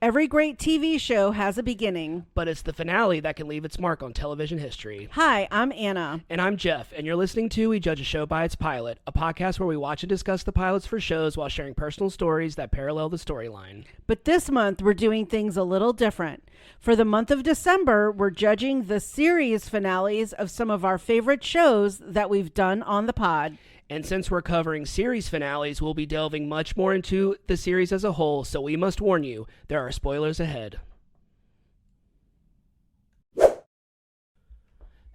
Every great TV show has a beginning. But it's the finale that can leave its mark on television history. Hi, I'm Anna. And I'm Jeff, and you're listening to We Judge a Show by Its Pilot, a podcast where we watch and discuss the pilots for shows while sharing personal stories that parallel the storyline. But this month, we're doing things a little different. For the month of December, we're judging the series finales of some of our favorite shows that we've done on the pod. And since we're covering series finales, we'll be delving much more into the series as a whole, so we must warn you, there are spoilers ahead.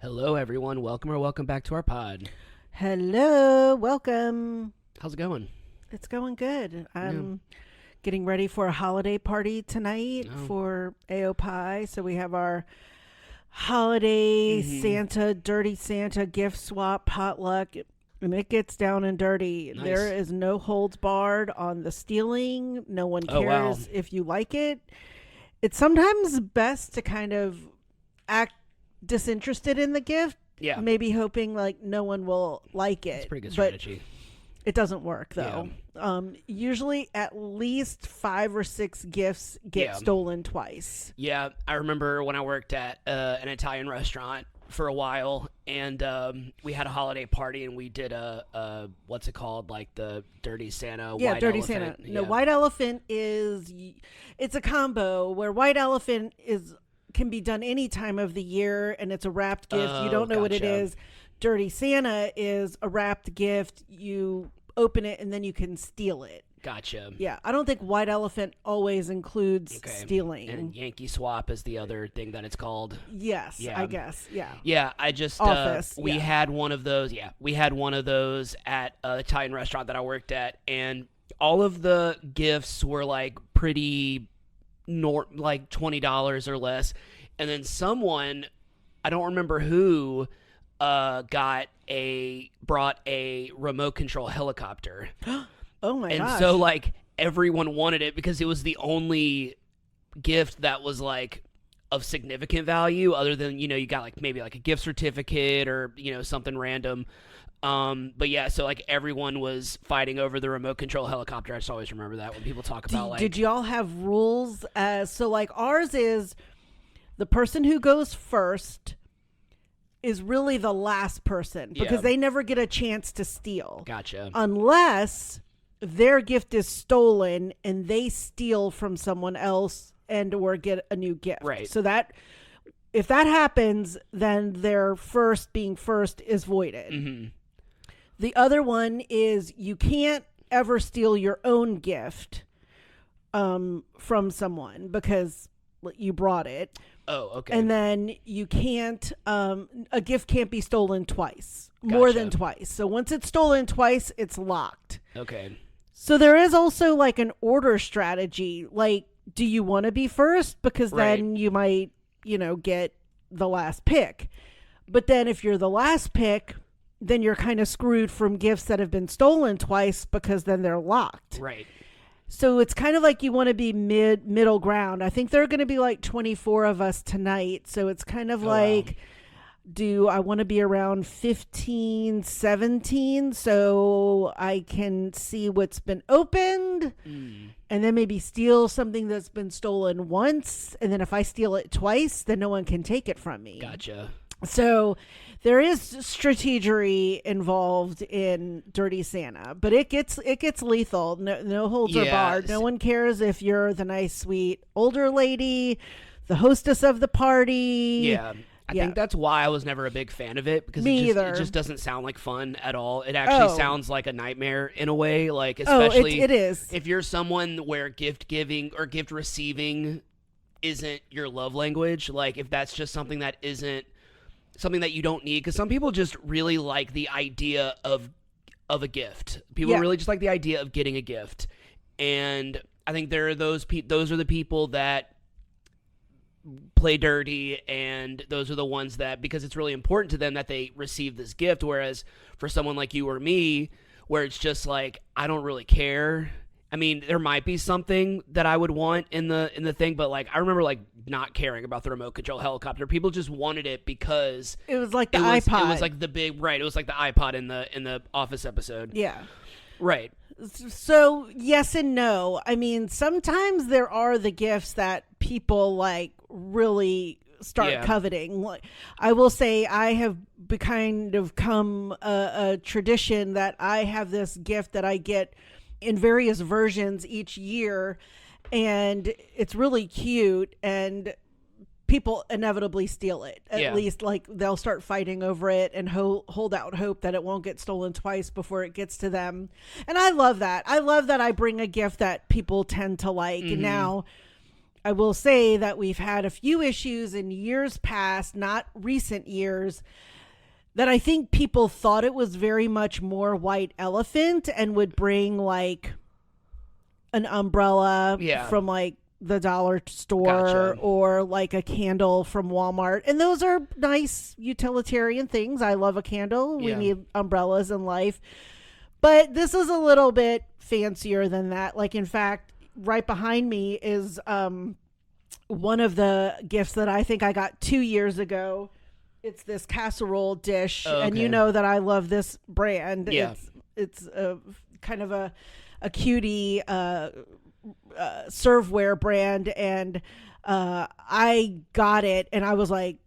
Hello, everyone. Welcome back to our pod. Hello, welcome. How's it going? It's going good. I'm getting ready for a holiday party tonight for AOPI. So we have our holiday Santa, dirty Santa gift swap potluck. And it gets down and dirty. Nice. There is no holds barred on the stealing. No one cares if you like it. It's sometimes best to kind of act disinterested in the gift. Yeah. Maybe hoping like no one will like it. It's a pretty good strategy. It doesn't work though. Yeah. Usually at least 5 or 6 gifts get stolen twice. Yeah. I remember when I worked at an Italian restaurant for a while, and we had a holiday party, and we did a what's it called, like the dirty Santa, white dirty elephant. Santa. No, white elephant it's a combo where white elephant can be done any time of the year, and it's a wrapped gift. You don't know what it is. Dirty Santa is a wrapped gift. You open it and then you can steal it. Gotcha. Yeah, I don't think white elephant always includes stealing. And Yankee swap is the other thing that it's called. Yes, I guess. Yeah. Yeah, I just Office. We had one of those. Yeah, we had one of those at an Italian restaurant that I worked at, and all of the gifts were like pretty like $20 or less, and then someone, I don't remember who, brought a remote control helicopter. Oh my gosh. And so like everyone wanted it because it was the only gift that was like of significant value, other than, you got like maybe like a gift certificate or, something random. But yeah, so like everyone was fighting over the remote control helicopter. I just always remember that when people talk about did y'all have rules? So like ours is the person who goes first is really the last person because they never get a chance to steal. Gotcha. Unless their gift is stolen and they steal from someone else and or get a new gift. Right. So that if that happens, then their being first is voided. Mm-hmm. The other one is you can't ever steal your own gift from someone because you brought it. Oh, okay. And then you can't, a gift can't be stolen twice, more than twice. So once it's stolen twice, it's locked. Okay. So there is also like an order strategy. Like, do you want to be first? Because then you might, get the last pick. But then if you're the last pick, then you're kind of screwed from gifts that have been stolen twice because then they're locked. Right. So it's kind of like you want to be middle ground. I think there are going to be like 24 of us tonight. So it's kind of do I want to be around 15, 17 so I can see what's been opened and then maybe steal something that's been stolen once. And then if I steal it twice, then no one can take it from me. Gotcha. So there is strategery involved in Dirty Santa, but it gets lethal. No holds are barred. No one cares if you're the nice, sweet older lady, the hostess of the party. Yeah. I think that's why I was never a big fan of it, because it just doesn't sound like fun at all. It actually sounds like a nightmare in a way, like especially it is. If you're someone where gift giving or gift receiving isn't your love language, like if that's just something that isn't something that you don't need, because some people just really like the idea of a gift. People really just like the idea of getting a gift, and I think there are those are the people that play dirty, and those are the ones that, because it's really important to them that they receive this gift, whereas for someone like you or me, where it's just like, I don't really care. I mean, there might be something that I would want in the thing, but like I remember like not caring about the remote control helicopter. People just wanted it because it was like the iPod. It was like the big, right, it was like the iPod in the Office episode. Yeah. Right. So yes and no. I mean, sometimes there are the gifts that people like really start coveting. Like, I will say I have kind of come a tradition that I have this gift that I get in various versions each year, and it's really cute, and people inevitably steal it. At least, like, they'll start fighting over it and hold out hope that it won't get stolen twice before it gets to them. And I love that. I love that I bring a gift that people tend to like. Mm-hmm. Now, I will say that we've had a few issues in years past, not recent years, that I think people thought it was very much more white elephant and would bring like an umbrella from like the dollar store or like a candle from Walmart. And those are nice utilitarian things. I love a candle. We need umbrellas in life. But this is a little bit fancier than that. Like, in fact, right behind me is one of the gifts that I think I got 2 years ago. It's this casserole dish. Oh, okay. And you know that I love this brand. Yeah. It's a kind of a cutie serveware brand, and I got it, and I was like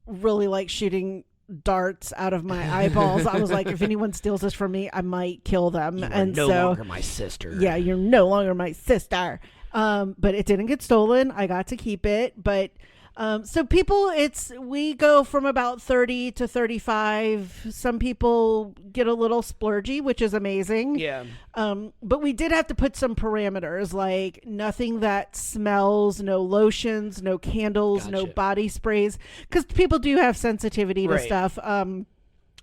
really like shooting darts out of my eyeballs. I was like, if anyone steals this from me, I might kill them. You are no longer my sister. Yeah, you're no longer my sister. But it didn't get stolen. I got to keep it. But so people, we go from about 30 to 35. Some people get a little splurgy, which is amazing. Yeah. But we did have to put some parameters, like nothing that smells, no lotions, no candles, no body sprays, because people do have sensitivity to stuff. And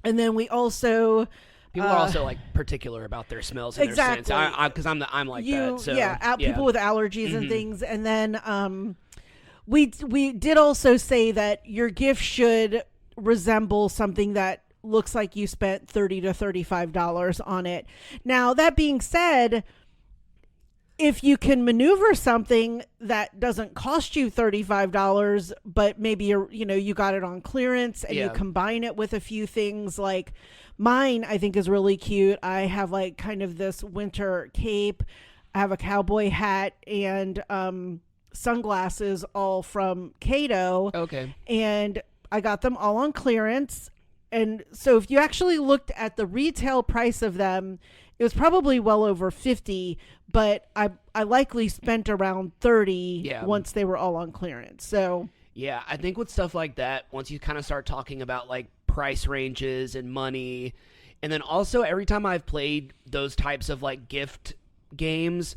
then we also... People are also like particular about their smells and their scents. Because I'm like that. So, people with allergies and things. And then we did also say that your gift should resemble something that looks like you spent $30 to $35 on it. Now, that being said, if you can maneuver something that doesn't cost you $35, but maybe you got it on clearance and you combine it with a few things, like mine, I think is really cute. I have like kind of this winter cape. I have a cowboy hat and sunglasses, all from Cato. Okay. And I got them all on clearance. And so if you actually looked at the retail price of them, it was probably well over $50, but I likely spent around $30 once they were all on clearance. So yeah, I think with stuff like that, once you kind of start talking about like price ranges and money, and then also every time I've played those types of like gift games,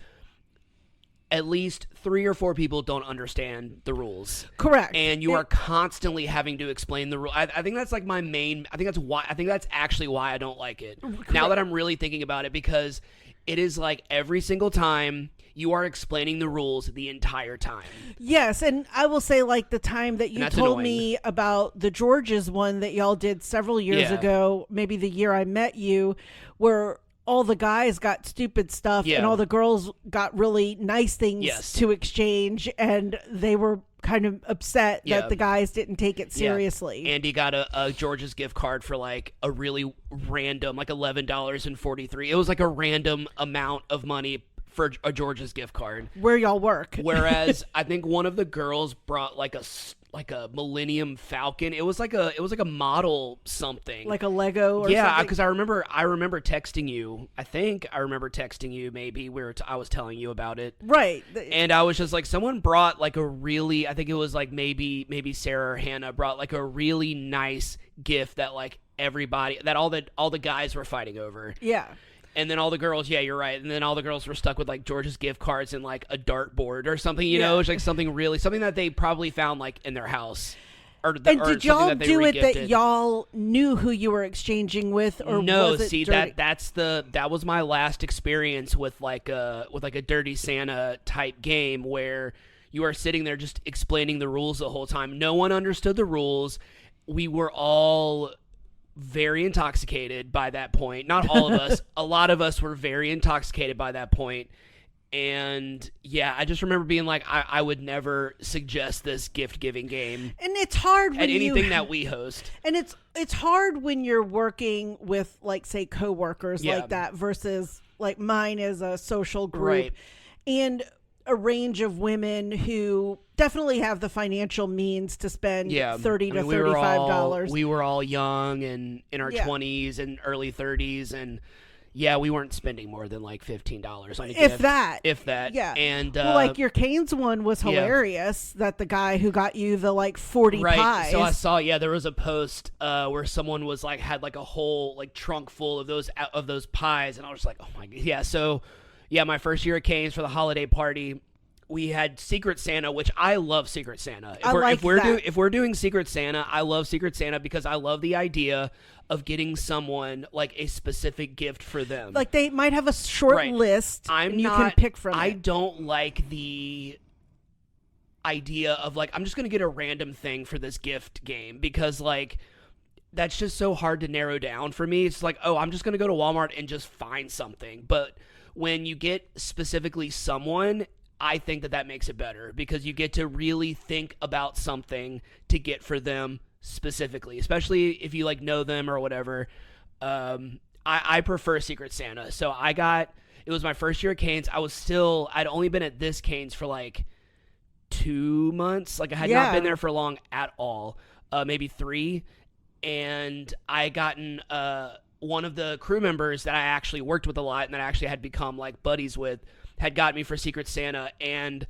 at least 3 or 4 people don't understand the rules. Correct. And you are constantly having to explain the rule. I think that's like my main, I think that's actually why I don't like it. Correct. Now that I'm really thinking about it, because it is like every single time you are explaining the rules the entire time. Yes, and I will say, like, the time that you told me about the George's one that y'all did several years ago, maybe the year I met you, where all the guys got stupid stuff and all the girls got really nice things to exchange, and they were kind of upset that the guys didn't take it seriously. Andy got a George's gift card for like a really random, like $11.43. It was like a random amount of money for a George's gift card. Where y'all work. Whereas I think one of the girls brought like a Millennium Falcon. It was like a model something. Like a Lego or something? Yeah, because I remember texting you. I think I remember texting you maybe where I was telling you about it. Right. And I was just like, someone brought like a really, I think it was like maybe Sarah or Hannah brought like a really nice gift that like everybody, that all the guys were fighting over. Yeah. And then all the girls, yeah, you're right. And then all the girls were stuck with like George's gift cards and like a dartboard or something, you know, it was like something that they probably found like in their house. And did y'all do it that y'all knew who you were exchanging with, or no? Was it see, dirty? that was my last experience with like a Dirty Santa type game where you are sitting there just explaining the rules the whole time. No one understood the rules. We were all very intoxicated by that point. Not all of us. A lot of us were very intoxicated by that point. And yeah, I just remember being like, I would never suggest this gift giving game. And it's hard when at anything that we host. And it's hard when you're working with, like, say, coworkers like that versus like mine is a social group. Right. And a range of women who definitely have the financial means to spend $30 to $35. We were all young and in our 20s and early 30s, and we weren't spending more than like $15 on a gift. If that. Yeah. And well, like your Cane's one was hilarious. That the guy who got you the like 40 pies. So I saw there was a post where someone was like had like a whole like trunk full of those pies, and I was just like, oh my god. Yeah. So my first year at Cane's for the holiday party, we had Secret Santa, which I love Secret Santa. If we're doing Secret Santa, I love Secret Santa because I love the idea of getting someone like a specific gift for them. Like they might have a short list and you can pick from it. I don't like the idea of like, I'm just going to get a random thing for this gift game because like that's just so hard to narrow down for me. It's like, oh, I'm just going to go to Walmart and just find something. But when you get specifically someone, I think that makes it better because you get to really think about something to get for them specifically, especially if you like know them or whatever. I prefer Secret Santa. So it was my first year at Cane's. I'd only been at this Cane's for like 2 months. Like I had not been there for long at all. Maybe 3. And I gotten, one of the crew members that I actually worked with a lot and that I actually had become like buddies with had got me for Secret Santa. And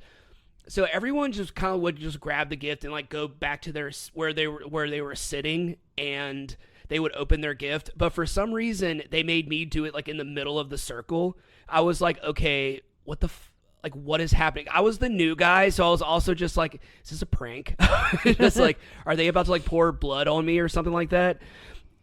so everyone just kind of would just grab the gift and like go back to where they were sitting, and they would open their gift. But for some reason they made me do it like in the middle of the circle. I was like, okay, what is happening? I was the new guy, so I was also just like, is this a prank? Just like, are they about to like pour blood on me or something like that?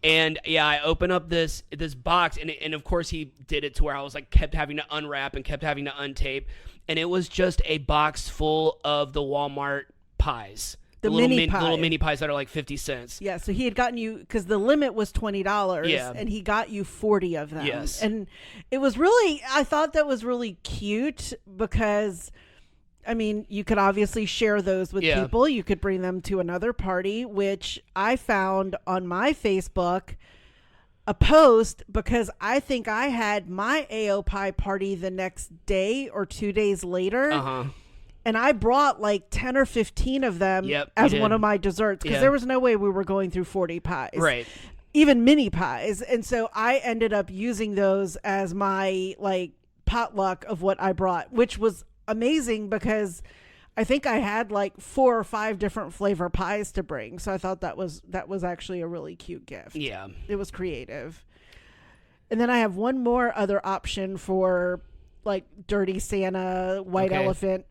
And I open up this box, and of course he did it to where I was like kept having to unwrap and kept having to untape, and it was just a box full of the Walmart pies. The little mini pies that are like 50 cents. Yeah, so he had gotten you, because the limit was $20, and he got you 40 of them. Yes. And I thought that was really cute because, I mean, you could obviously share those with people. You could bring them to another party, which I found on my Facebook a post because I think I had my AO Pie party the next day or 2 days later. Uh-huh. And I brought like 10 or 15 of them as one of my desserts because there was no way we were going through 40 pies. Right. Even mini pies. And so I ended up using those as my like potluck of what I brought, which was amazing because I think I had like 4 or 5 different flavor pies to bring. So I thought that was actually a really cute gift. Yeah. It was creative. And then I have one more other option for like Dirty Santa, White Elephant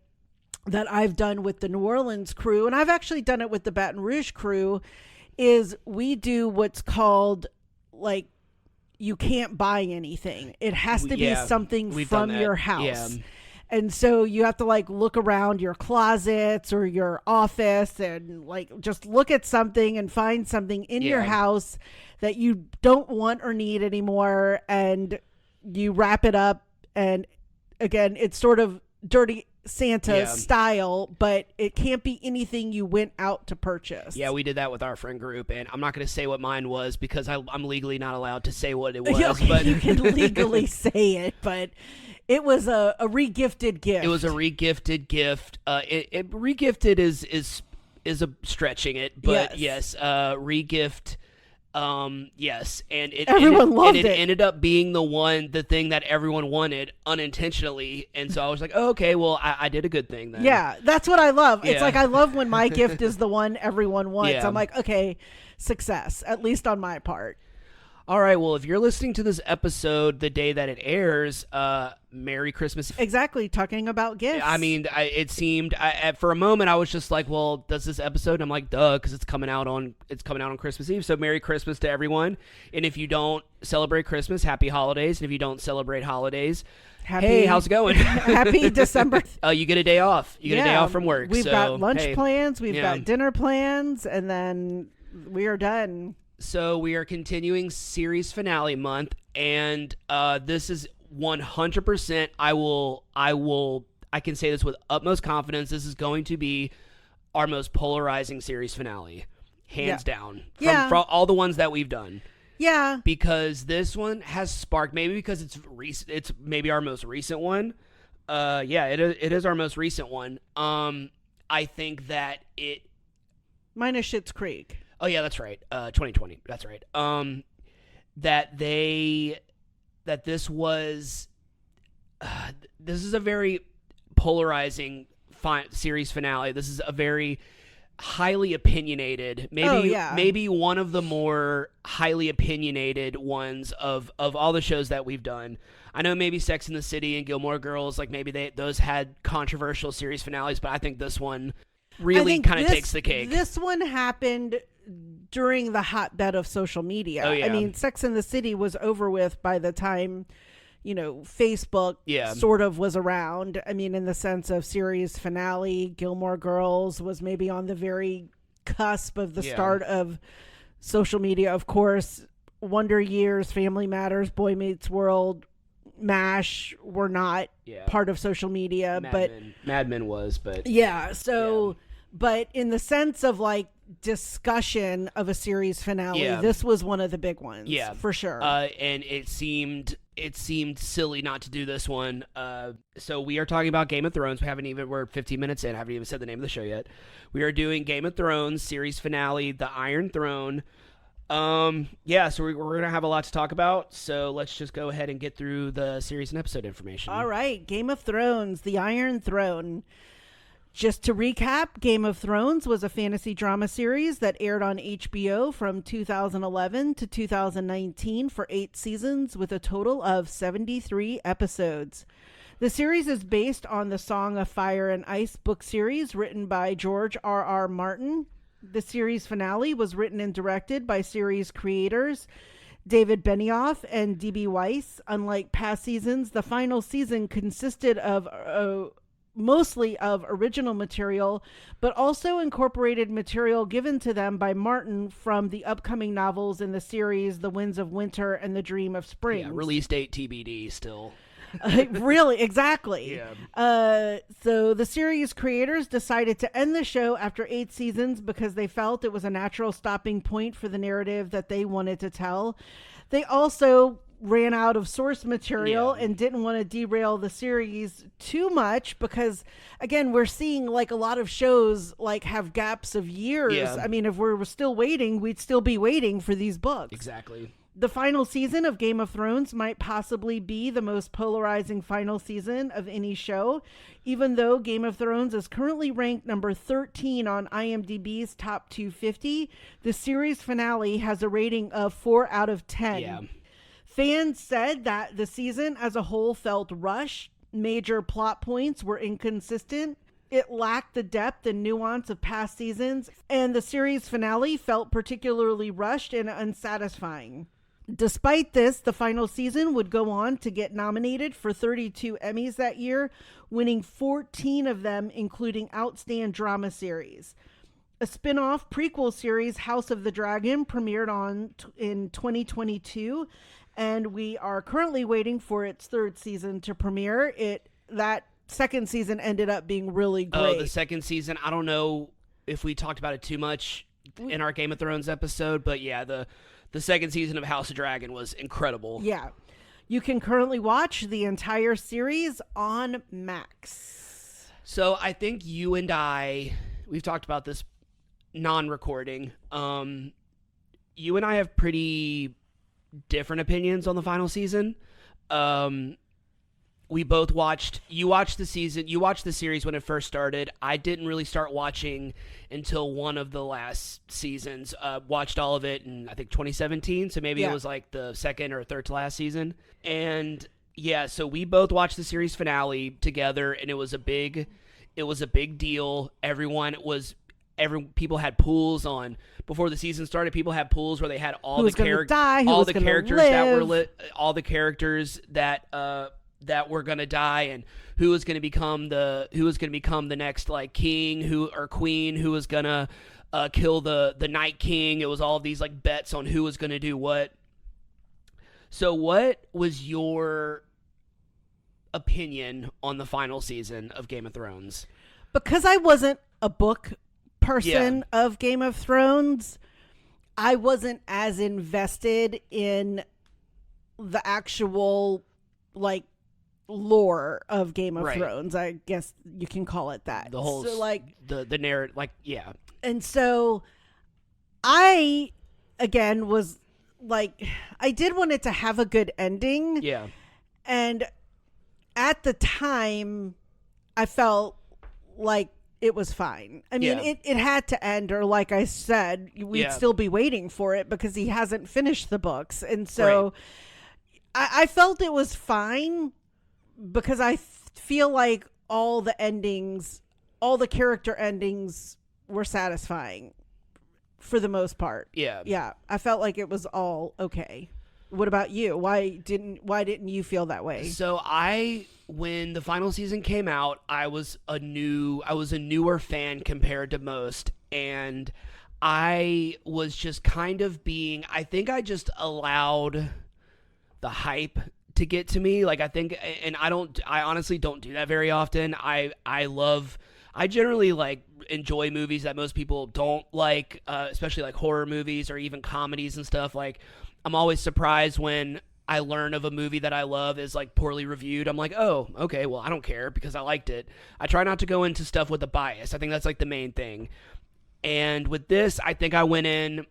that I've done with the New Orleans crew, and I've actually done it with the Baton Rouge crew, is we do what's called like you can't buy anything. It has to be something from your house. Yeah. And so you have to like look around your closets or your office and like just look at something and find something in your house that you don't want or need anymore, and you wrap it up. And again, it's sort of Dirty Santa style, but it can't be anything you went out to purchase. Yeah, we did that with our friend group, and I'm not going to say what mine was because I'm legally not allowed to say what it was. But you can legally say it, but it was a regifted gift. It was a regifted gift. Regifted is a stretching it, but yes, regift. Yes, and everyone loved it. It ended up being the thing that everyone wanted unintentionally, and so I was like, oh, okay, well, I did a good thing then. Yeah, that's what I love. It's like I love when my gift is the one everyone wants. Yeah. I'm like, okay, success, at least on my part. All right, well, if you're listening to this episode the day that it airs, Merry Christmas. Exactly, talking about gifts. I mean, it seemed for a moment I was just like, well, does this episode? And I'm like, duh, because it's coming out on Christmas Eve. So Merry Christmas to everyone. And if you don't celebrate Christmas, happy holidays. And if you don't celebrate holidays, hey, how's it going? Happy December. You get a day off. You get a day off from work. We've got lunch plans. We've got dinner plans, and then we are done. So we are continuing series finale month, and this is 100%, I can say this with utmost confidence. This is going to be our most polarizing series finale, hands down, from all the ones that we've done. Yeah, because this one has sparked, maybe because it's recent, it's maybe our most recent one. It is our most recent one. I think that it minus Schitt's Creek. Oh yeah, that's right. 2020. That's right. That this was this is a very polarizing series finale. This is a very highly opinionated, maybe one of the more highly opinionated ones of all the shows that we've done. I know maybe Sex and the City and Gilmore Girls, like maybe those had controversial series finales, but I think this one really kind of takes the cake. This one happened during the hotbed of social media. Oh, yeah. I mean, Sex and the City was over with by the time, Facebook sort of was around. I mean, in the sense of series finale, Gilmore Girls was maybe on the very cusp of the start of social media. Of course, Wonder Years, Family Matters, Boy Meets World, MASH were not part of social media. Mad Men was, but... But in the sense of like discussion of a series finale, this was one of the big ones. Yeah, for sure. And it seemed silly not to do this one. So we are talking about Game of Thrones. We're 15 minutes in. I haven't even said the name of the show yet. We are doing Game of Thrones series finale, The Iron Throne. So we're going to have a lot to talk about. So let's just go ahead and get through the series and episode information. All right. Game of Thrones, The Iron Throne. Just to recap, Game of Thrones was a fantasy drama series that aired on HBO from 2011 to 2019 for 8 seasons with a total of 73 episodes. The series is based on the Song of Fire and Ice book series written by George R.R. Martin. The series finale was written and directed by series creators David Benioff and D.B. Weiss. Unlike past seasons, the final season consisted of mostly of original material, but also incorporated material given to them by Martin from the upcoming novels in the series The Winds of Winter and The Dream of Spring. Yeah, release date TBD still. Really, exactly. Yeah. So the series creators decided to end the show after 8 seasons because they felt it was a natural stopping point for the narrative that they wanted to tell. They also ran out of source material and didn't want to derail the series too much because, again, we're seeing like a lot of shows like have gaps of years. Yeah. I mean, if we were still waiting, we'd still be waiting for these books. Exactly. The final season of Game of Thrones might possibly be the most polarizing final season of any show, even though Game of Thrones is currently ranked number 13 on IMDb's top 250. The series finale has a rating of 4 out of 10. Yeah. Fans said that the season as a whole felt rushed. Major plot points were inconsistent. It lacked the depth and nuance of past seasons, and the series finale felt particularly rushed and unsatisfying. Despite this, the final season would go on to get nominated for 32 Emmys that year, winning 14 of them, including Outstanding Drama Series. A spin-off prequel series, House of the Dragon, premiered in 2022, and we are currently waiting for its 3rd season to premiere. That second season ended up being really great. Oh, the second season, I don't know if we talked about it too much in our Game of Thrones episode, but yeah, the second season of House of Dragon was incredible. Yeah. You can currently watch the entire series on Max. So I think you and we've talked about this non-recording. You and I have pretty different opinions on the final season. We both you watched the series when it first started. I didn't really start watching until one of the last seasons. Watched all of it in, I think, 2017. So maybe it was like the second or third to last season. And yeah, so we both watched the series finale together, and it was a big deal. People had pools on before the season started. People had pools where they had all the characters that were gonna die, and who was gonna become the next like king or queen, who was gonna kill the Night King. It was all of these like bets on who was gonna do what. So what was your opinion on the final season of Game of Thrones? Because I wasn't a book person of Game of Thrones, I wasn't as invested in the actual like lore of Game of Thrones. I guess you can call it that. The whole the narrative, And so I again was like, I did want it to have a good ending. Yeah. And at the time I felt like it was fine. I mean, it had to end, or like I said, we'd still be waiting for it because he hasn't finished the books. And so I felt it was fine because I feel like all the endings, all the character endings were satisfying for the most part. Yeah. Yeah. I felt like it was all okay. What about you? Why didn't you feel that way? So when the final season came out, I was a newer fan compared to most, and I was just kind of I think I just allowed the hype to get to me. Like, I think, and I honestly don't do that very often. I generally like enjoy movies that most people don't like, especially like horror movies or even comedies and stuff. Like, I'm always surprised when I learn of a movie that I love is like poorly reviewed. I'm like, oh, okay, well, I don't care because I liked it. I try not to go into stuff with a bias. I think that's like the main thing. And with this, I think I went in,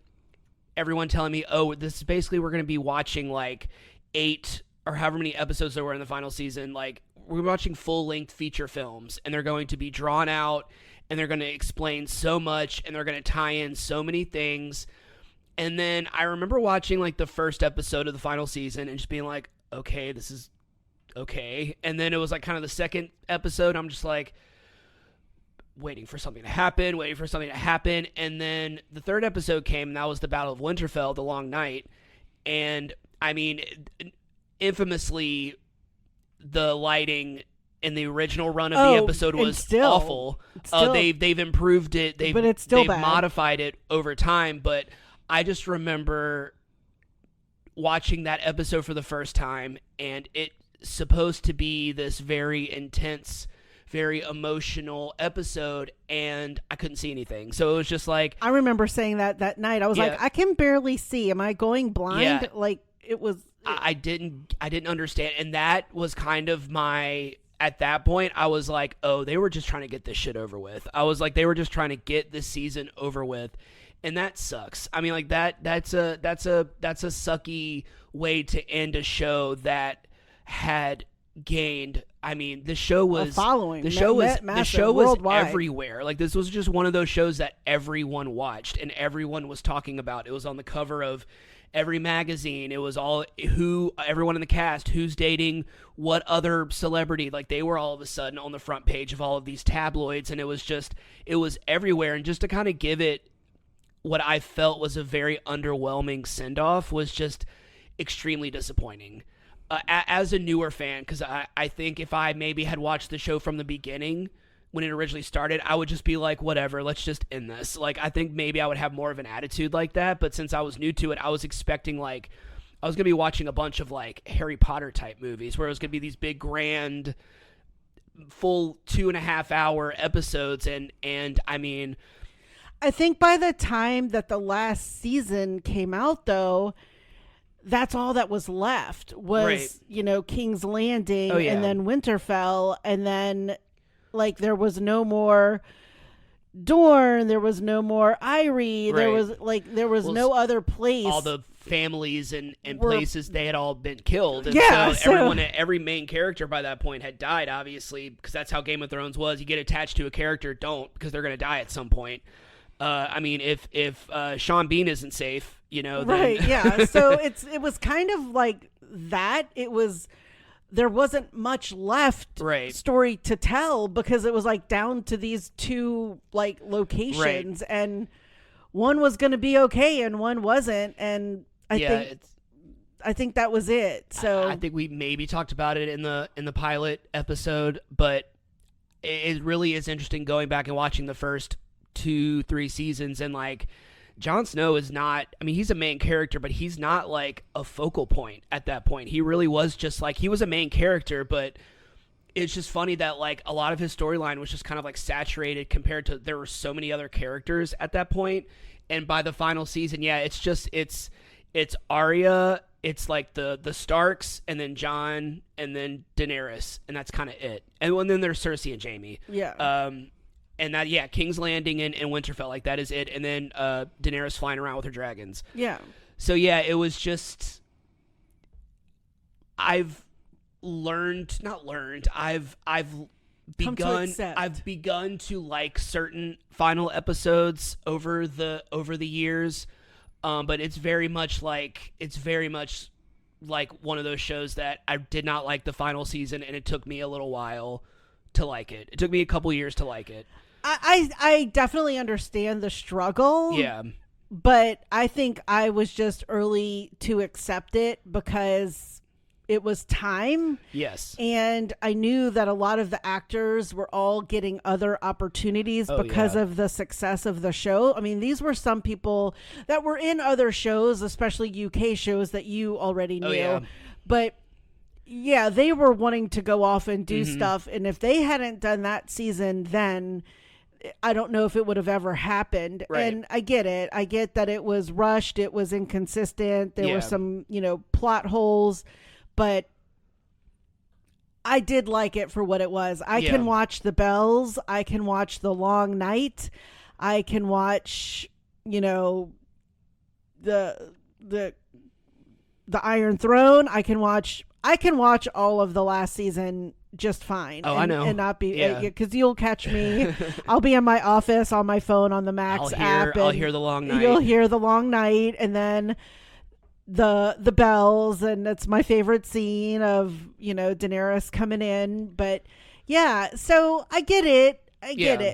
everyone telling me, oh, this is basically, we're going to be watching like 8 or however many episodes there were in the final season. Like, we're watching full-length feature films, and they're going to be drawn out, and they're going to explain so much, and they're going to tie in so many things. And then I remember watching like the first episode of the final season and just being like, okay, this is okay. And then it was like kind of the second episode, I'm just like waiting for something to happen. And then the third episode came, and that was the Battle of Winterfell, the Long Night. And I mean, infamously, the lighting in the original run of the episode was awful. They've improved it. But it's still bad. Modified it over time, but I just remember watching that episode for the first time, and it's supposed to be this very intense, very emotional episode, and I couldn't see anything. So it was just like, I remember saying that night. I was like, I can barely see. Am I going blind? Yeah. Like, it was. I didn't understand, and that was kind of my. At that point, I was like, oh, they were just trying to get this shit over with. I was like, they were just trying to get this season over with. And that sucks. I mean, like that's a sucky way to end a show that had gained. I mean, the show was a following. The show was worldwide. Everywhere. Like, this was just one of those shows that everyone watched and everyone was talking about. It was on the cover of every magazine. It was all everyone in the cast, who's dating what other celebrity. Like, they were all of a sudden on the front page of all of these tabloids, and it was everywhere. And just to kind of give it what I felt was a very underwhelming send-off was just extremely disappointing. As a newer fan, because I think if I maybe had watched the show from the beginning when it originally started, I would just be like, whatever, let's just end this. Like, I think maybe I would have more of an attitude like that, but since I was new to it, I was expecting, like, I was going to be watching a bunch of, like, Harry Potter type movies where it was going to be these big, grand, full 2.5 hour episodes, and I mean, I think by the time that the last season came out, though, that's all that was left was, King's Landing and then Winterfell. And then, like, there was no more Dorne. There was no more Irie. Right. There was no other place. All the families and places, they had all been killed. And so every main character by that point had died, obviously, because that's how Game of Thrones was. You get attached to a character, don't, because they're going to die at some point. I mean, if Sean Bean isn't safe, then... Right, yeah. So it was kind of like that. There wasn't much left story to tell because it was like down to these two like locations, and one was going to be okay and one wasn't, and I think that was it. So I think we maybe talked about it in the pilot episode, but it really is interesting going back and watching the first 2-3 seasons, and like, Jon Snow is not, I mean, he's a main character, but he's not like a focal point at that point. He really was just like, he was a main character, but it's just funny that like a lot of his storyline was just kind of like saturated compared to there were so many other characters at that point. And by the final season, yeah, it's Arya, it's like the Starks, and then Jon, and then Daenerys, and that's kind of it. And then there's Cersei and Jaime. Yeah. And that, yeah, King's Landing and Winterfell, like that is it. And then Daenerys flying around with her dragons. Yeah. So yeah, it was just I've begun to like certain final episodes over the years. But it's very much like one of those shows that I did not like the final season, and it took me a little while to like it. It took me a couple years to like it. I definitely understand the struggle. Yeah. But I think I was just early to accept it because it was time. Yes. And I knew that a lot of the actors were all getting other opportunities because of the success of the show. I mean, these were some people that were in other shows, especially UK shows that you already knew. Yeah. But yeah, they were wanting to go off and do stuff. And if they hadn't done that season, then I don't know if it would have ever happened. Right. And I get it. I get that it was rushed. It was inconsistent. There were some, plot holes. But I did like it for what it was. I can watch The Bells. I can watch The Long Night. I can watch, the Iron Throne. I can watch all of the last season just fine. I know. And not be, because you'll catch me. I'll be in my office on my phone on the Max app. I'll hear The Long Night. You'll hear The Long Night, and then the bells, and it's my favorite scene of Daenerys coming in. But yeah, so I get it,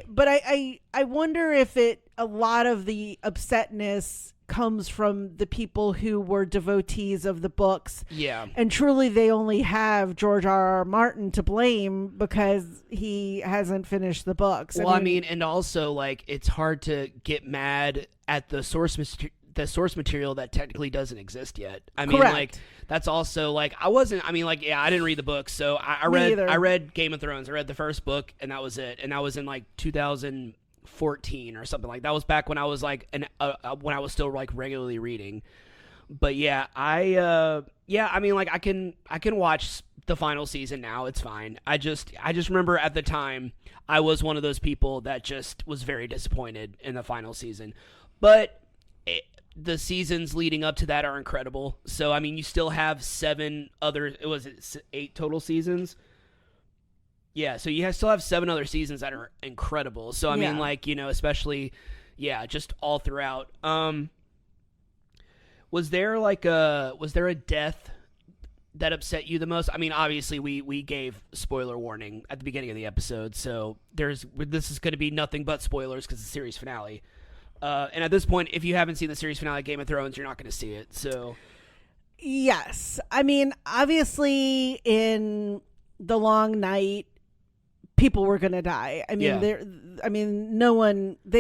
but I wonder if a lot of the upsetness comes from the people who were devotees of the books, and truly they only have George R.R. Martin to blame because he hasn't finished the books. Well, I mean, and also like it's hard to get mad at the source material that technically doesn't exist yet. I mean, like that's also like I didn't read the book, so I read Game of Thrones. I read the first book, and that was it. And that was in like 2014 or something like that. Was back when I was like when I was still like regularly reading. But yeah, I mean, like I can watch the final season now. It's fine. I just remember at the time I was one of those people that just was very disappointed in the final season, but the seasons leading up to that are incredible. So, I mean, you still have 8 total seasons? Yeah, so you still have 7 other seasons that are incredible. So, I mean, like, especially, just all throughout. Was there a death that upset you the most? I mean, obviously, we gave spoiler warning at the beginning of the episode, so this is going to be nothing but spoilers because it's the series finale. And at this point, if you haven't seen the series finale of Game of Thrones, you're not going to see it. So, yes. I mean, obviously, in The Long Night, people were going to die. I mean, they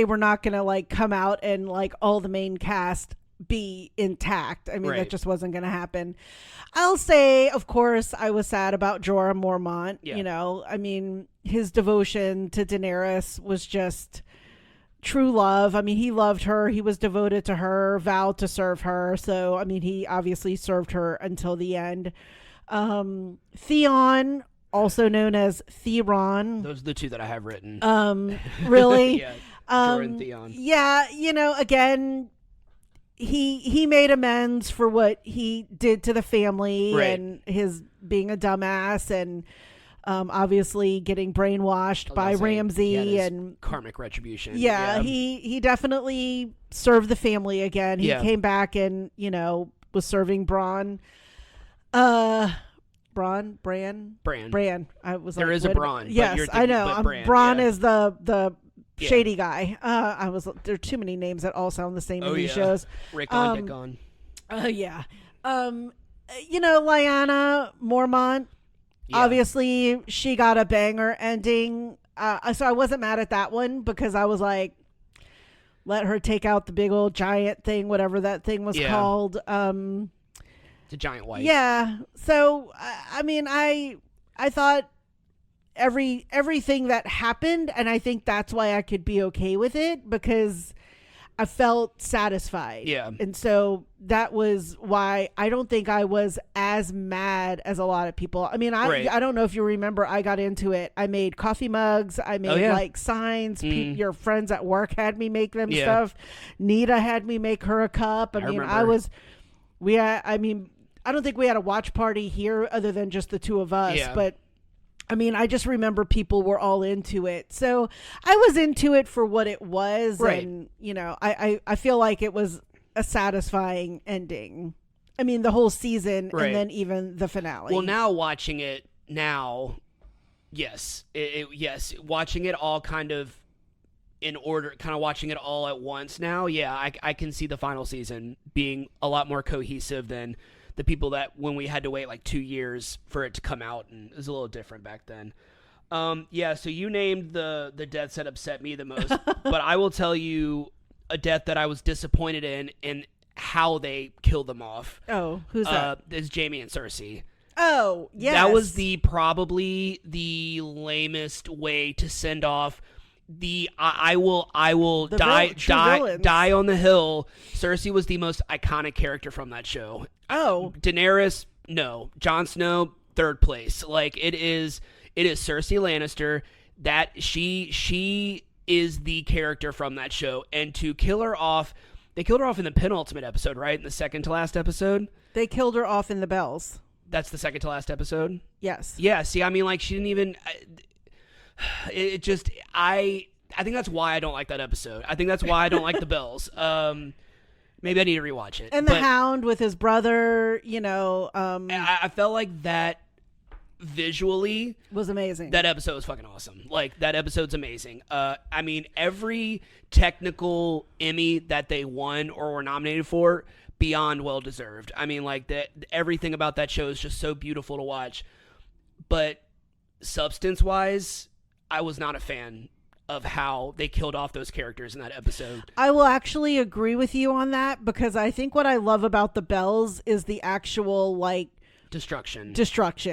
were not going to like come out and like all the main cast be intact. I mean, that just wasn't going to happen. I'll say, of course, I was sad about Jorah Mormont. I mean, his devotion to Daenerys was just true love. I mean, he loved her. He was devoted to her, vowed to serve her. So, I mean, he obviously served her until the end. Theon, also known as Theron. Those are the 2 that I have written. Really? Yeah, Jorah and Theon. Yeah, again, he made amends for what he did to the family and his being a dumbass and obviously getting brainwashed by Ramsay and karmic retribution. Yeah, he definitely served the family again. He came back and, was serving Bran. Bran. I was there like, is a Bran. Yes, I know. Bran is the shady guy. There are too many names that all sound the same in these shows. Rick on, Dick on. Yeah. Lyanna Mormont. Yeah. Obviously, she got a banger ending. So I wasn't mad at that one because I was like, let her take out the big old giant thing, whatever that thing was called. The giant white. Yeah. So, I mean, I thought everything that happened, and I think that's why I could be okay with it, because I felt satisfied. Yeah. And so that was why I don't think I was as mad as a lot of people. I mean, I don't know if you remember, I got into it. I made coffee mugs. I made like signs. Your friends at work had me make them stuff. Nita had me make her a cup. I mean, remember. I don't think we had a watch party here other than just the two of us, but I mean, I just remember people were all into it. So I was into it for what it was. Right. And, you know, I feel like it was a satisfying ending. I mean, the whole season and then even the finale. Well, now watching it now, yes. Yes. Watching it all kind of in order, kind of watching it all at once now. Yeah, I can see the final season being a lot more cohesive than the people that when we had to wait like 2 years for it to come out, and it was a little different back then. Yeah, so you named the deaths that upset me the most, but I will tell you a death that I was disappointed in how they killed them off. Oh, who's that? Is Jaime and Cersei. Oh, yes. That was probably the lamest way to send off I will die on the hill. Cersei was the most iconic character from that show. Oh, Daenerys, no. Jon Snow, third place. Like it is Cersei Lannister. That she is the character from that show, and to kill her off, they killed her off in the penultimate episode, right? In the second to last episode, they killed her off in the Bells. That's the second to last episode. Yes. Yeah. See, I mean, like she didn't even. It just I think that's why I don't like that episode. I think that's why I don't like the Bells. Maybe I need to rewatch it. And the Hound with his brother, you know. I felt like that visually was amazing. That episode was fucking awesome. Like that episode's amazing. I mean, every technical Emmy that they won or were nominated for, beyond well deserved. I mean, like everything about that show is just so beautiful to watch. But substance wise, I was not a fan of how they killed off those characters in that episode. I will actually agree with you on that, because I think what I love about the Bells is the actual like destruction.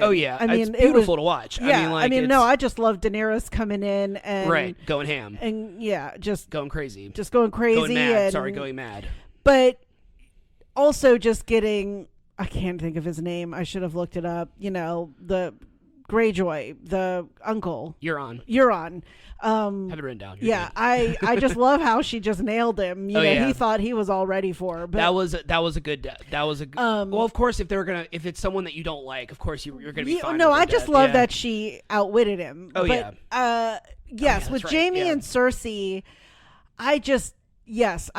Oh yeah, I mean, it's beautiful to watch. Yeah, I just love Daenerys coming in and going ham and just going crazy, going mad. Going mad. But also just getting, I can't think of his name. I should have looked it up. You know, the Greyjoy, the uncle. Euron. Have it written down. I just love how she just nailed him. You know, he thought he was all ready for her. But that was a good death. That was a well, of course, if it's someone that you don't like, of course you're gonna be fine. No, with I just love that she outwitted him. Oh, but, yes, with Jaime and Cersei, I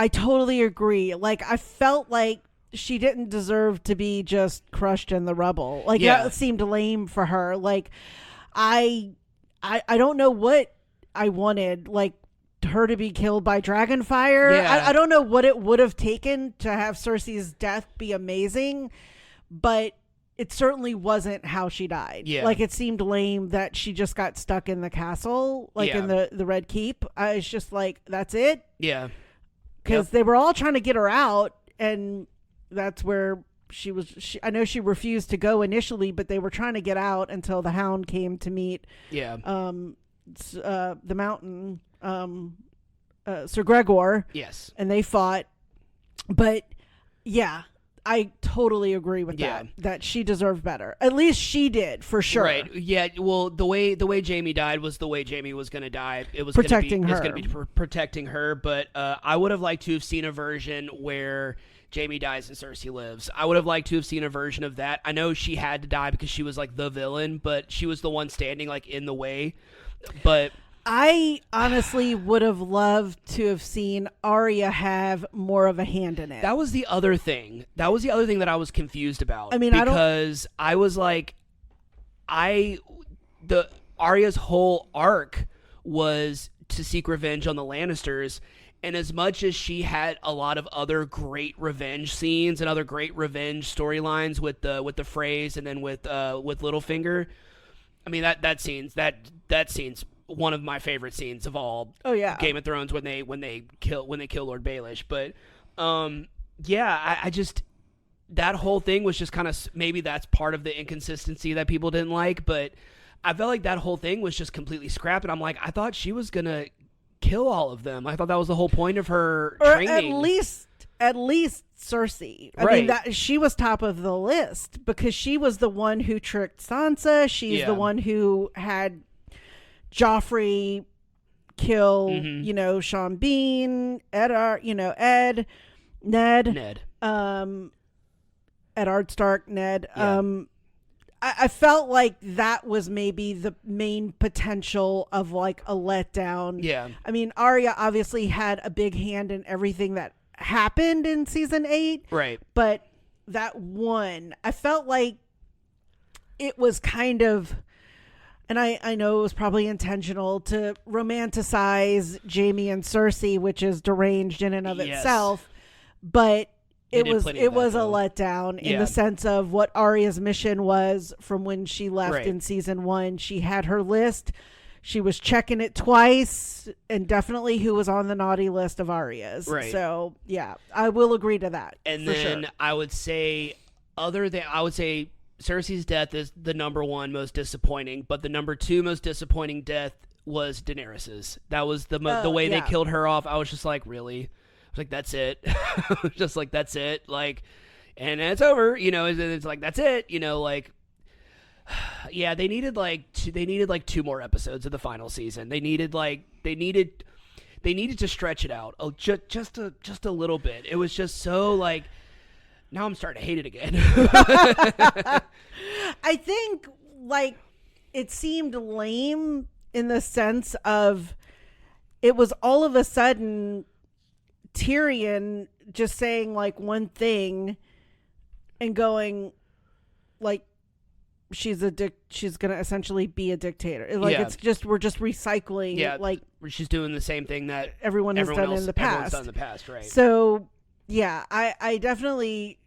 totally agree. Like I felt like she didn't deserve to be just crushed in the rubble. Like that seemed lame for her. Like I don't know what I wanted, like her to be killed by dragonfire. I don't know what it would have taken to have Cersei's death be amazing, but it certainly wasn't how she died. Like it seemed lame that she just got stuck in the castle, like in the Red Keep. I was just like, that's it. Yeah. Because they were all trying to get her out, and that's where I know she refused to go initially, but they were trying to get out until the Hound came to meet the Mountain, Sir Gregor. Yes. And they fought. But yeah, I totally agree with that she deserved better. At least she did, for sure. Right. Yeah, well, the way Jaime died was the way Jaime was going to die. It was protecting her. It was going to be protecting her, but I would have liked to have seen a version where Jaime dies and Cersei lives. I would have liked to have seen a version of that. I know she had to die because she was like the villain, but she was the one standing like in the way. But I honestly would have loved to have seen Arya have more of a hand in it. That was the other thing. That I was confused about. I mean, because I was like, the Arya's whole arc was to seek revenge on the Lannisters. And as much as she had a lot of other great revenge scenes and other great revenge storylines with the Freys and then with Littlefinger, I mean that scene's one of my favorite scenes of all. Oh yeah, Game of Thrones when they kill Lord Baelish. But I just, that whole thing was just kind of, maybe that's part of the inconsistency that people didn't like. But I felt like that whole thing was just completely scrapped, and I'm like, I thought she was gonna kill all of them. I thought that was the whole point of her training. At least Cersei. I mean, that she was top of the list because she was the one who tricked Sansa. She's the one who had Joffrey kill, Sean Bean, Ned, Eddard Stark, Ned. Yeah. I felt like that was maybe the main potential of like a letdown. Yeah. I mean, Arya obviously had a big hand in everything that happened in season 8. Right. But that one, I felt like it was kind of, and I know it was probably intentional to romanticize Jaime and Cersei, which is deranged in and of itself, but it was a letdown in the sense of what Arya's mission was from when she left in season 1. She had her list. She was checking it twice, and definitely who was on the naughty list of Arya's. Right. So yeah, I will agree to that. And then sure. I would say Cersei's death is the number 1 most disappointing, but the number 2 most disappointing death was Daenerys's. That was the way they killed her off. I was just like, really? I was like, that's it. Just like, that's it. Like, and it's over. It's like, that's it. Like, yeah, they needed like 2 more episodes of the final season. They needed to stretch it out just a little bit. It was just so like. Now I'm starting to hate it again. I think like it seemed lame in the sense of it was all of a sudden Tyrion just saying like one thing and going like she's going to essentially be a dictator. Like it's just we're just recycling like she's doing the same thing that everyone has done in the past. Everyone's done in the past, right? So yeah, I definitely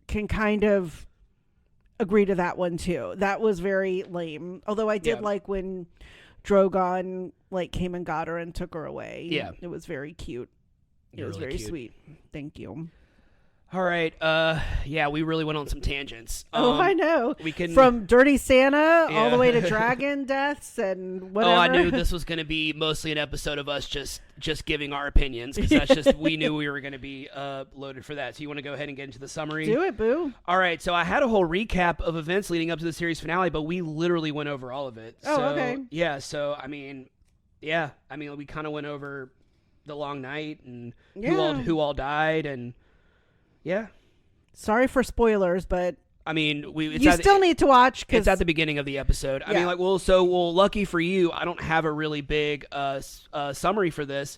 can kind of agree to that one too. That was very lame. Although I did like when Drogon like came and got her and took her away. Yeah. It was very cute. It was very sweet. Thank you. All right. We really went on some tangents. I know. We can from Dirty Santa all the way to dragon deaths and whatever. Oh, I knew this was going to be mostly an episode of us just giving our opinions because that's just we knew we were going to be loaded for that. So you want to go ahead and get into the summary? Do it, boo. All right. So I had a whole recap of events leading up to the series finale, but we literally went over all of it. Oh, okay. Yeah. So I mean, we kind of went over the long night and who all died and. Yeah. Sorry for spoilers, but I mean, you still need to watch because it's at the beginning of the episode. I mean, lucky for you, I don't have a really big summary for this.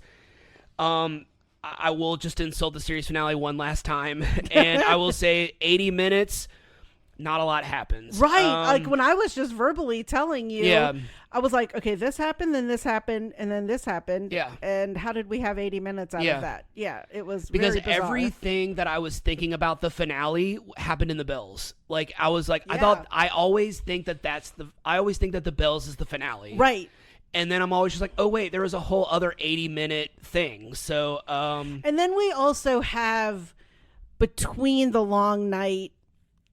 I will just insult the series finale one last time, and I will say 80 minutes. Not a lot happens. Right. Like when I was just verbally telling you, I was like, okay, this happened, then this happened, and then this happened. Yeah. And how did we have 80 minutes out of that? Yeah. It was because very bizarre. Everything that I was thinking about the finale happened in the Bells. Like I was like, I always think that the Bells is the finale. Right. And then I'm always just like, oh wait, there was a whole other 80-minute thing. So, and then we also have between the long night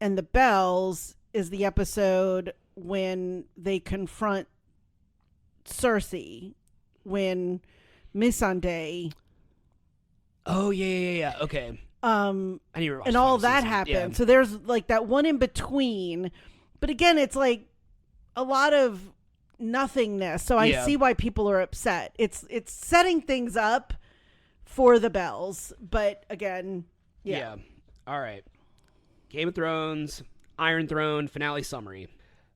and the Bells is the episode when they confront Cersei when Missandei. Oh yeah. Okay. I need to and all that happened. Yeah. So there's like that one in between, but again, it's like a lot of nothingness. So I see why people are upset. It's setting things up for the Bells, but again, yeah. All right. Game of Thrones, Iron Throne, finale summary.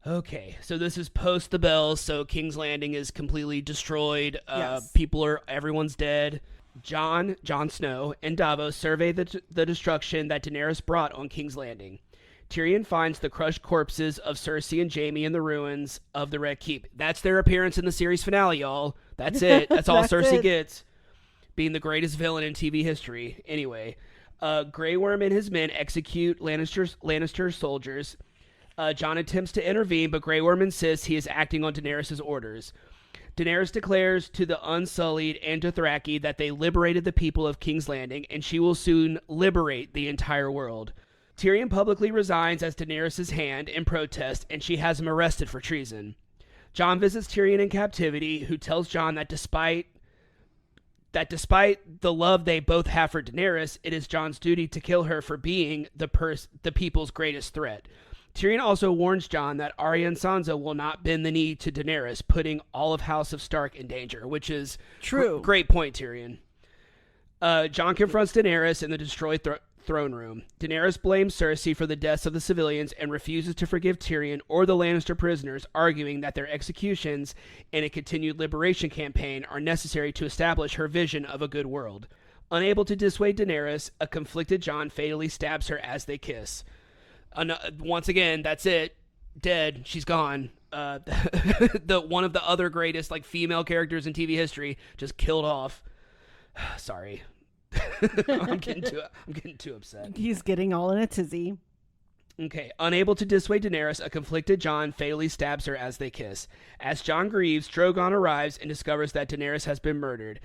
Okay, so this is post the Bells, so King's Landing is completely destroyed. Everyone's dead. Jon Snow, and Davos survey the destruction that Daenerys brought on King's Landing. Tyrion finds the crushed corpses of Cersei and Jaime in the ruins of the Red Keep. That's their appearance in the series finale, y'all. That's it. That's all Cersei gets. Being the greatest villain in TV history. Anyway. Grey Worm and his men execute Lannister soldiers. Jon attempts to intervene, but Grey Worm insists he is acting on Daenerys' orders. Daenerys declares to the Unsullied and Dothraki that they liberated the people of King's Landing, and she will soon liberate the entire world. Tyrion publicly resigns as Daenerys' hand in protest, and she has him arrested for treason. Jon visits Tyrion in captivity, who tells Jon that despite the love they both have for Daenerys, it is Jon's duty to kill her for being the people's greatest threat. Tyrion also warns Jon that Arya and Sansa will not bend the knee to Daenerys, putting all of House of Stark in danger, which is true. Great point, Tyrion. Jon confronts Daenerys in the destroyed throne room. Daenerys blames Cersei for the deaths of the civilians and refuses to forgive Tyrion or the Lannister prisoners, arguing that their executions and a continued liberation campaign are necessary to establish her vision of a good world. Unable to dissuade Daenerys, a conflicted Jon fatally stabs her as they kiss. Once again, that's it. Dead. She's gone. One of the other greatest female characters in TV history just killed off. Sorry. I'm getting too upset. He's getting all in a tizzy. Okay. Unable to dissuade Daenerys, a conflicted Jon fatally stabs her as they kiss. As Jon grieves, Drogon arrives and discovers that Daenerys has been murdered.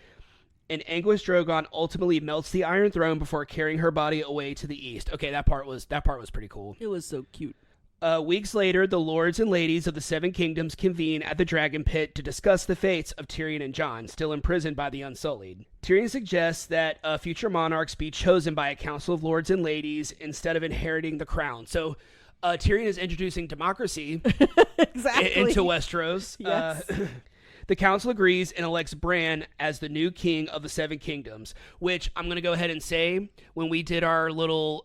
An anguished Drogon ultimately melts the Iron Throne before carrying her body away to the east. Okay, that part was pretty cool. It was so cute. Weeks later, the lords and ladies of the Seven Kingdoms convene at the Dragon Pit to discuss the fates of Tyrion and Jon, still imprisoned by the Unsullied. Tyrion suggests that future monarchs be chosen by a council of lords and ladies instead of inheriting the crown. So Tyrion is introducing democracy into Westeros. Yes. The council agrees and elects Bran as the new king of the Seven Kingdoms, which I'm going to go ahead and say, when we did our little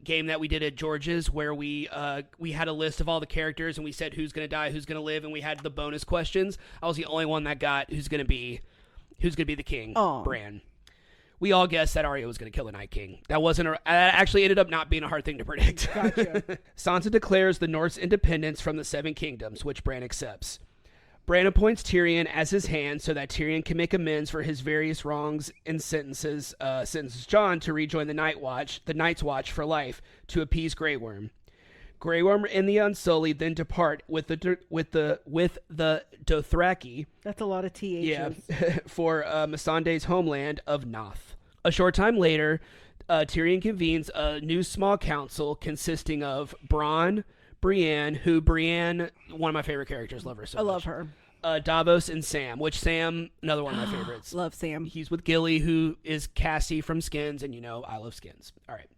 game that we did at George's, where we had a list of all the characters and we said who's going to die, who's going to live, and we had the bonus questions. I was the only one that got who's going to be the king. Aww. Bran. We all guessed that Arya was going to kill the Night King. That actually ended up not being a hard thing to predict. Gotcha. Sansa declares the North's independence from the Seven Kingdoms, which Bran accepts. Bran appoints Tyrion as his hand so that Tyrion can make amends for his various wrongs and sentences Jon to rejoin the Night's Watch for life to appease Grey Worm. Grey Worm and the Unsullied then depart with the Dothraki. That's a lot of THs. Yeah, for Missandei's homeland of Noth. A short time later, Tyrion convenes a new small council consisting of Bronn, Brienne, one of my favorite characters, love her so much. I love her. Davos and Sam, which Sam, another one of my favorites. Love Sam. He's with Gilly, who is Cassie from Skins, and I love Skins. All right.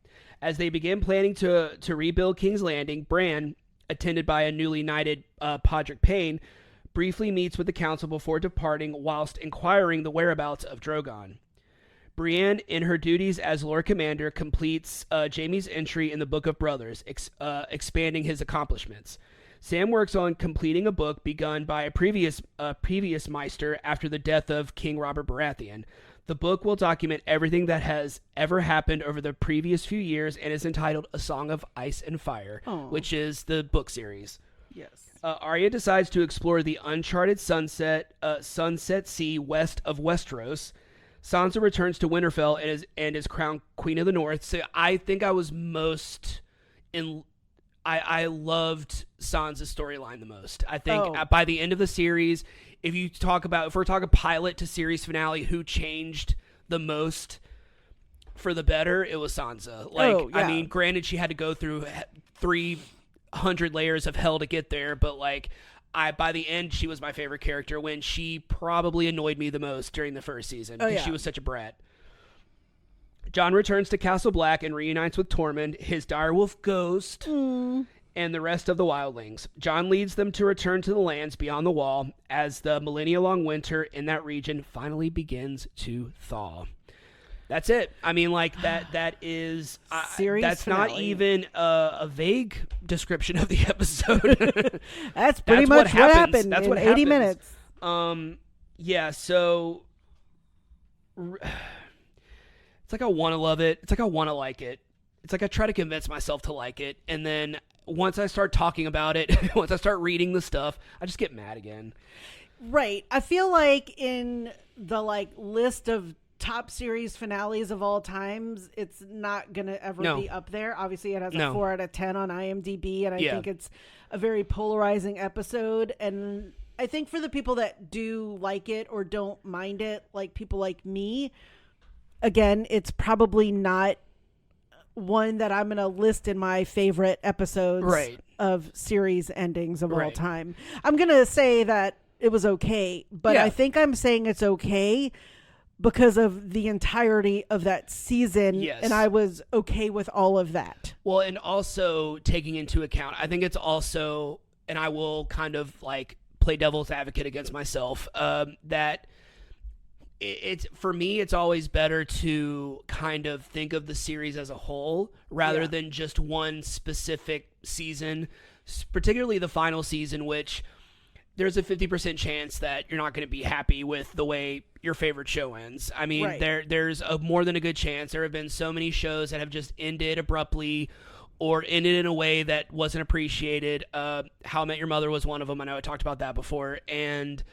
As they begin planning to rebuild King's Landing, Bran, attended by a newly knighted Podrick Payne, briefly meets with the council before departing whilst inquiring the whereabouts of Drogon. Brienne, in her duties as Lord Commander, completes Jaime's entry in the Book of Brothers, expanding his accomplishments. Sam works on completing a book begun by a previous Maester after the death of King Robert Baratheon. The book will document everything that has ever happened over the previous few years and is entitled A Song of Ice and Fire, which is the book series. Yes. Arya decides to explore the uncharted sunset sea west of Westeros. Sansa returns to Winterfell and is crowned Queen of the North. So I think I was most I loved Sansa's storyline the most. I think by the end of the series, if we're talking pilot to series finale, who changed the most for the better, it was Sansa. I mean, granted, she had to go through 300 layers of hell to get there, but by the end, she was my favorite character when she probably annoyed me the most during the first season because she was such a brat. Jon returns to Castle Black and reunites with Tormund, his direwolf ghost, and the rest of the wildlings. Jon leads them to return to the lands beyond the wall as the millennia-long winter in that region finally begins to thaw. That's it. I mean, that is... that's finale. not even a vague description of the episode. That's pretty much what happened That's in what 80 happens. minutes. Yeah, so... It's I want to love it. It's I want to like it. It's I try to convince myself to like it. And then once I start talking about it, once I start reading the stuff, I just get mad again. Right. I feel like in the list of top series finales of all times, it's not going to ever be up there. Obviously, it has a 4 out of 10 on IMDb, and I think it's a very polarizing episode. And I think for the people that do like it or don't mind it, like people like me, again, it's probably not one that I'm going to list in my favorite episodes of series endings of all time. I'm going to say that it was okay, but I think I'm saying it's okay because of the entirety of that season. Yes. And I was okay with all of that. Well, and also taking into account, I think it's also, and I will kind of like play devil's advocate against myself, that it's for me, it's always better to kind of think of the series as a whole rather than just one specific season, particularly the final season, which there's a 50% chance that you're not going to be happy with the way your favorite show ends. I mean, there's a more than a good chance. There have been so many shows that have just ended abruptly or ended in a way that wasn't appreciated. How I Met Your Mother was one of them. I know I talked about that before. And,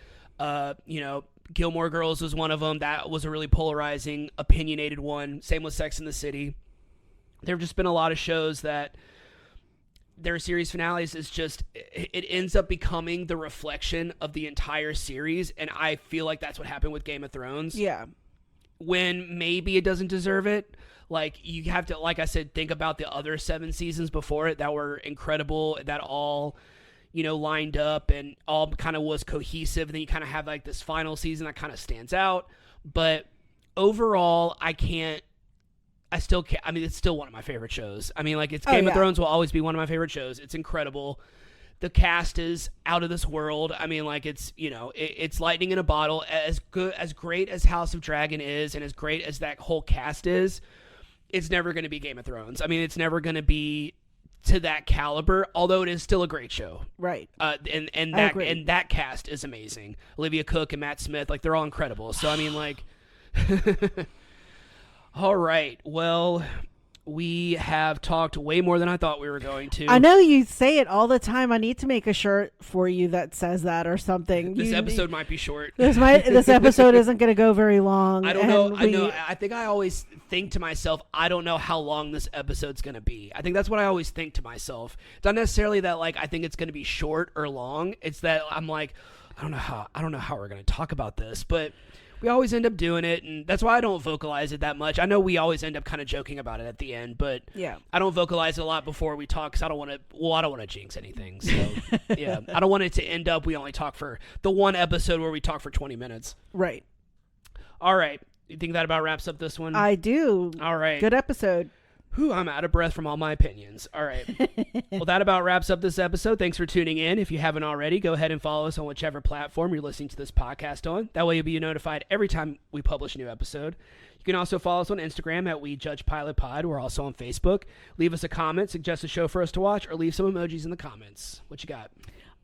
Gilmore Girls was one of them. That was a really polarizing, opinionated one. Same with Sex and the City. There have just been a lot of shows that their series finales is just, it ends up becoming the reflection of the entire series. And I feel like that's what happened with Game of Thrones. Yeah. When maybe it doesn't deserve it. Like, you have to, like I said, think about the other 7 seasons before it that were incredible, that all, lined up and all kind of was cohesive. And then you kind of have like this final season that kind of stands out. But overall, I still can't. I mean, it's still one of my favorite shows. I mean, like, it's Game of Thrones will always be one of my favorite shows. It's incredible. The cast is out of this world. I mean, like, it's, it's lightning in a bottle. As great as House of Dragon is, and as great as that whole cast is, it's never going to be Game of Thrones. I mean, it's never going to be to that caliber, although it is still a great show. Right. And that cast is amazing. Olivia Cook and Matt Smith, like, they're all incredible. So, I mean, like, all right. Well, we have talked way more than I thought we were going to. I know you say it all the time. I need to make a shirt for you that says that or something. This episode might be short. This episode isn't going to go very long. I don't know. I know. I think I always think to myself, I don't know how long this episode's going to be. I think that's what I always think to myself. It's not necessarily that, like, I think it's going to be short or long. It's that I'm like, I don't know how we're going to talk about this, but we always end up doing it, and that's why I don't vocalize it that much. I know we always end up kind of joking about it at the end, but I don't vocalize it a lot before we talk because I don't want to jinx anything. So, yeah, I don't want it to end up we only talk for the one episode where we talk for 20 minutes. Right. All right. You think that about wraps up this one? I do. All right. Good episode. Whew, I'm out of breath from all my opinions. All right. Well, that about wraps up this episode. Thanks for tuning in. If you haven't already, go ahead and follow us on whichever platform you're listening to this podcast on. That way you'll be notified every time we publish a new episode. You can also follow us on Instagram at We Judge Pilot Pod. We're also on Facebook. Leave us a comment, suggest a show for us to watch, or leave some emojis in the comments. What you got?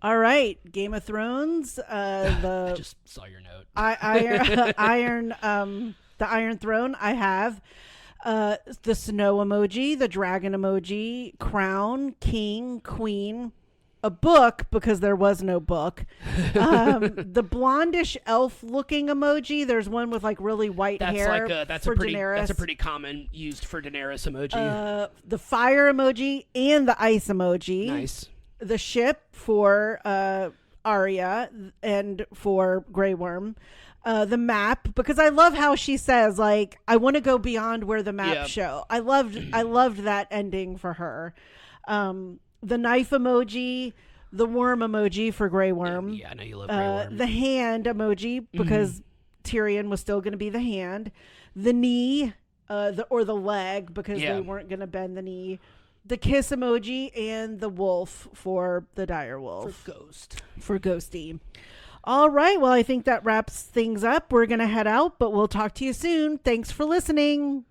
All right. Game of Thrones. I just saw your note. The Iron Throne. I have. The snow emoji, the dragon emoji, crown, king, queen, a book because there was no book, the blondish elf looking emoji. There's one with like really white hair. That's a pretty common used for Daenerys emoji. The fire emoji and the ice emoji. Nice. The ship for Arya and for Grey Worm. The map, because I love how she says, like, I want to go beyond where the map show. I loved that ending for her. The knife emoji, the worm emoji for Grey Worm. Yeah, I know you love Grey Worm. The hand emoji, because Tyrion was still going to be the hand. The knee, or the leg, because they weren't going to bend the knee. The kiss emoji, and the wolf for the dire wolf. For Ghosty. All right. Well, I think that wraps things up. We're going to head out, but we'll talk to you soon. Thanks for listening.